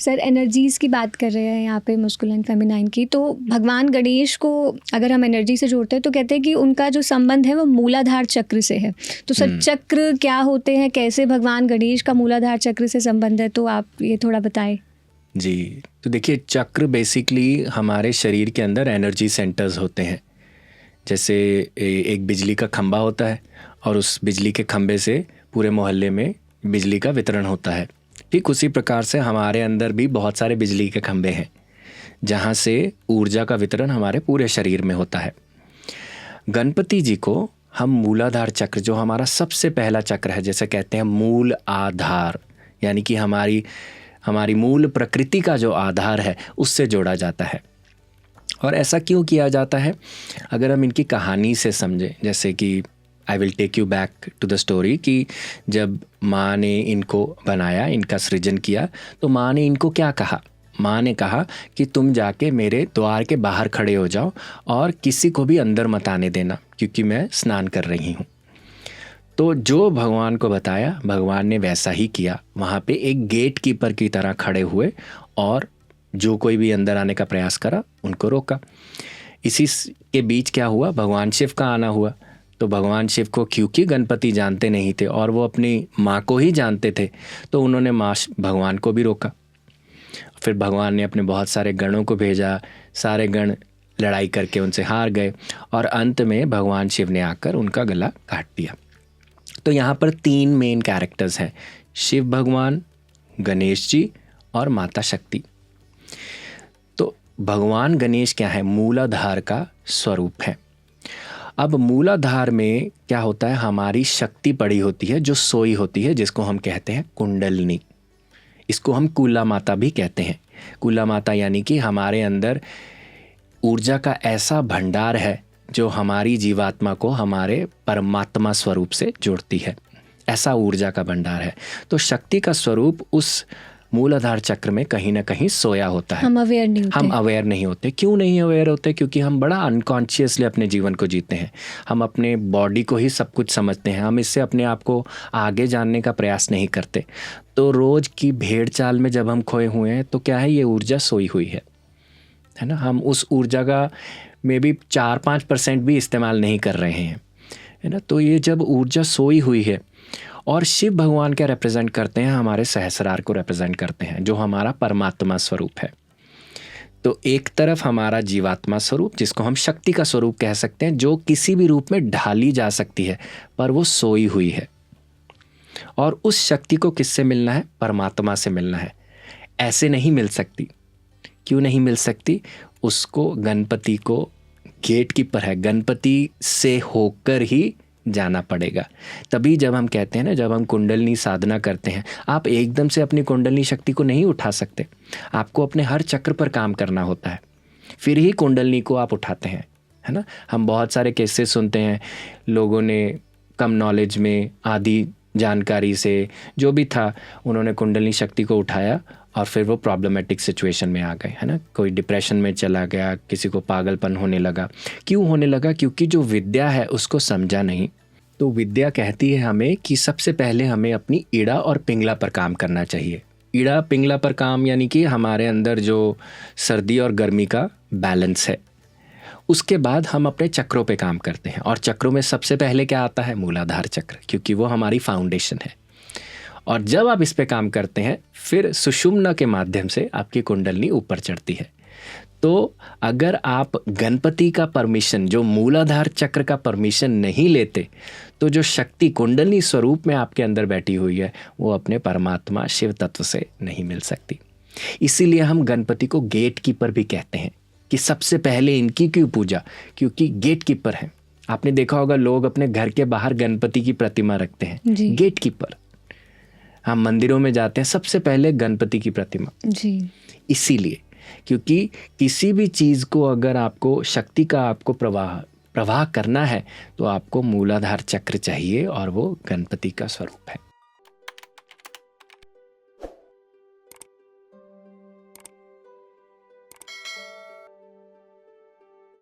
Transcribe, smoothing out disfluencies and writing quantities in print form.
Sir energies की बात कर रहे हैं यहाँ पे, मस्कुलिन फेमिनाइन की, तो भगवान गणेश को अगर हम एनर्जी से जोड़ते हैं तो कहते हैं कि उनका जो संबंध है वो मूलाधार चक्र से है। तो सर चक्र क्या होते हैं, कैसे भगवान गणेश का मूलाधार चक्र से संबंध है, तो आप ये थोड़ा बताएं। जी, तो देखिए चक्र बेसिकली हमारे शरीर के अंदर एनर्जी सेंटर्स होते हैं। जैसे एक बिजली का खंभा होता है और उस बिजली के खंभे से पूरे मोहल्ले में बिजली का वितरण होता है, ठीक उसी प्रकार से हमारे अंदर भी बहुत सारे बिजली के खंभे हैं जहाँ से ऊर्जा का वितरण हमारे पूरे शरीर में होता है। गणपति जी को हम मूलाधार चक्र, जो हमारा सबसे पहला चक्र है, जैसे कहते हैं मूल आधार, यानी कि हमारी मूल प्रकृति का जो आधार है उससे जोड़ा जाता है। और ऐसा क्यों किया जाता है, अगर हम इनकी कहानी से समझें, जैसे कि I will take you back to the story, कि जब माँ ने इनको बनाया, इनका सृजन किया, तो माँ ने इनको क्या कहा, माँ ने कहा कि तुम जाके मेरे द्वार के बाहर खड़े हो जाओ और किसी को भी अंदर मत आने देना, क्योंकि मैं स्नान कर रही हूँ। तो जो भगवान को बताया, भगवान ने वैसा ही किया। वहाँ पे एक गेट कीपर की तरह खड़े हुए और जो कोई भी अंदर आने का प्रयास करा उनको रोका। इसी के बीच क्या हुआ, भगवान शिव का आना हुआ। तो भगवान शिव को क्योंकि गणपति जानते नहीं थे और वो अपनी माँ को ही जानते थे, तो उन्होंने माँ भगवान को भी रोका। फिर भगवान ने अपने बहुत सारे गणों को भेजा, सारे गण लड़ाई करके उनसे हार गए और अंत में भगवान शिव ने आकर उनका गला काट दिया। तो यहाँ पर 3 मेन कैरेक्टर्स हैं, शिव भगवान, गणेश जी और माता शक्ति। तो भगवान गणेश क्या है, मूलाधार का स्वरूप है। अब मूलाधार में क्या होता है, हमारी शक्ति पड़ी होती है जो सोई होती है, जिसको हम कहते हैं कुंडलिनी। इसको हम कूला माता भी कहते हैं। कूला माता यानी कि हमारे अंदर ऊर्जा का ऐसा भंडार है जो हमारी जीवात्मा को हमारे परमात्मा स्वरूप से जोड़ती है, ऐसा ऊर्जा का भंडार है। तो शक्ति का स्वरूप उस मूलाधार चक्र में कहीं ना कहीं सोया होता है। हम अवेयर नहीं होते। क्यों नहीं अवेयर होते? क्योंकि हम बड़ा अनकॉन्शियसली अपने जीवन को जीते हैं। हम अपने बॉडी को ही सब कुछ समझते हैं, हम इससे अपने आप को आगे जानने का प्रयास नहीं करते। तो रोज की भेड़ चाल में जब हम खोए हुए हैं, तो क्या है, ये ऊर्जा सोई हुई है ना। हम उस ऊर्जा का मे बी 4-5% भी इस्तेमाल नहीं कर रहे हैं, है ना। तो ये जब ऊर्जा सोई हुई है, और शिव भगवान क्या रिप्रेजेंट करते हैं, हमारे सहस्रार को रिप्रेजेंट करते हैं, जो हमारा परमात्मा स्वरूप है। तो एक तरफ हमारा जीवात्मा स्वरूप, जिसको हम शक्ति का स्वरूप कह सकते हैं, जो किसी भी रूप में ढाली जा सकती है, पर वो सोई हुई है। और उस शक्ति को किससे मिलना है, परमात्मा से मिलना है। ऐसे नहीं मिल सकती। क्यों नहीं मिल सकती? उसको गणपति को गेट कीपर है, गणपति से होकर ही जाना पड़ेगा। तभी जब हम कहते हैं ना, जब हम कुंडलिनी साधना करते हैं, आप एकदम से अपनी कुंडलिनी शक्ति को नहीं उठा सकते। आपको अपने हर चक्र पर काम करना होता है, फिर ही कुंडलिनी को आप उठाते हैं, है ना। हम बहुत सारे केसेस सुनते हैं, लोगों ने कम नॉलेज में, आधी जानकारी से, जो भी था, उन्होंने कुंडलिनी शक्ति को उठाया और फिर वो प्रॉब्लमेटिक सिचुएशन में आ गए, है ना। कोई डिप्रेशन में चला गया, किसी को पागलपन होने लगा। क्यों होने लगा? क्योंकि जो विद्या है उसको समझा नहीं। तो विद्या कहती है हमें कि सबसे पहले हमें अपनी ईड़ा और पिंगला पर काम करना चाहिए। ईड़ा पिंगला पर काम यानी कि हमारे अंदर जो सर्दी और गर्मी का बैलेंस है। उसके बाद हम अपने चक्रों पे काम करते हैं, और चक्रों में सबसे पहले क्या आता है, मूलाधार चक्र, क्योंकि वो हमारी फाउंडेशन है। और जब आप इस पे काम करते हैं, फिर सुषुम्ना के माध्यम से आपकी कुंडलिनी ऊपर चढ़ती है। तो अगर आप गणपति का परमिशन, जो मूलाधार चक्र का परमिशन नहीं लेते, तो जो शक्ति कुंडलिनी स्वरूप में आपके अंदर बैठी हुई है, वो अपने परमात्मा शिव तत्व से नहीं मिल सकती। इसीलिए हम गणपति को गेट कीपर भी कहते हैं, कि सबसे पहले इनकी क्यों पूजा, क्योंकि गेट कीपर हैं। आपने देखा होगा, लोग अपने घर के बाहर गणपति की प्रतिमा रखते हैं, गेट कीपर। हम मंदिरों में जाते हैं, सबसे पहले गणपति की प्रतिमा जी। इसीलिए, क्योंकि किसी भी चीज़ को अगर आपको शक्ति का आपको प्रवाह करना है, तो आपको मूलाधार चक्र चाहिए, और वो गणपति का स्वरूप है।